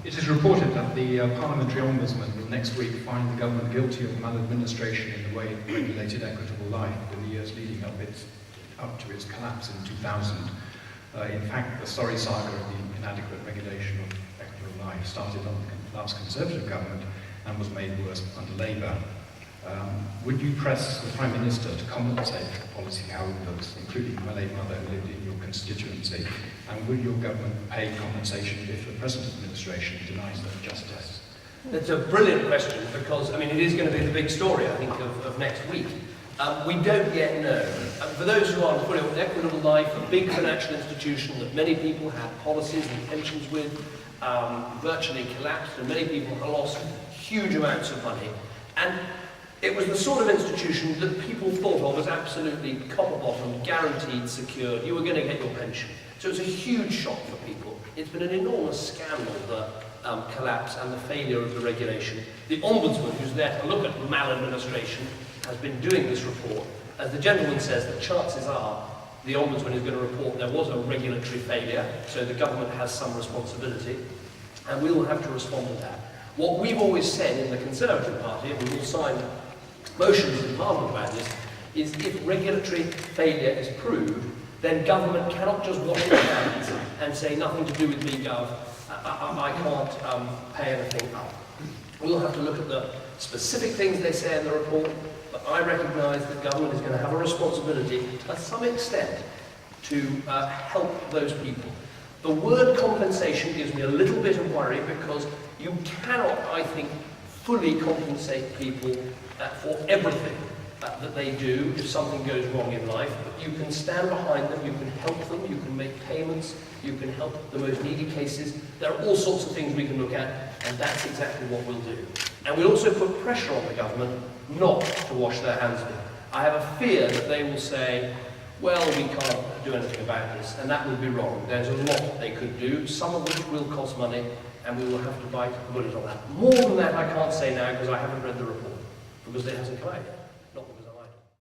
It is reported that the Parliamentary Ombudsman will next week find the government guilty of maladministration in the way it regulated Equitable Life in the years leading up to its collapse in 2000. In fact, the sorry saga of the inadequate regulation of Equitable Life started under the last Conservative government and was made worse under Labour. Would you press the Prime Minister to compensate for policy howlers, including my late mother who lived in your constituency? And will your government pay compensation if the present administration denies them justice? It's a brilliant question because, I mean, it is going to be the big story, I think, of next week. We don't yet know. For those who aren't familiar with Equitable Life, a big financial institution that many people had policies and pensions with, virtually collapsed, and many people lost huge amounts of money. And it was the sort of institution that people thought of as absolutely copper-bottom, guaranteed, secured. You were going to get your pension. So it was a huge shock for people. It's been an enormous scandal, the collapse and the failure of the regulation. The Ombudsman, who's there to look at maladministration, has been doing this report. As the gentleman says, the chances are the Ombudsman is going to report there was a regulatory failure, so the government has some responsibility, and we will have to respond to that. What we've always said in the Conservative Party, and we will sign motions in Parliament about this, is if regulatory failure is proved, then government cannot just wash its hands and say nothing to do with me, Gov, I can't pay anything up. We'll have to look at the specific things they say in the report, but I recognise that government is going to have a responsibility to some extent to help those people. The word compensation gives me a little bit of worry because you cannot, I think, fully compensate people for everything that they do if something goes wrong in life, but you can stand behind them, you can help them, you can make payments, you can help the most needy cases. There are all sorts of things we can look at, and that's exactly what we'll do. And we'll also put pressure on the government not to wash their hands of it. I have a fear that they will say, well, we can't do anything about this, and that would be wrong. There's a lot they could do, some of which will cost money, and we will have to bite the bullet on that. More than that I can't say now because I haven't read the report, because it hasn't come out yet.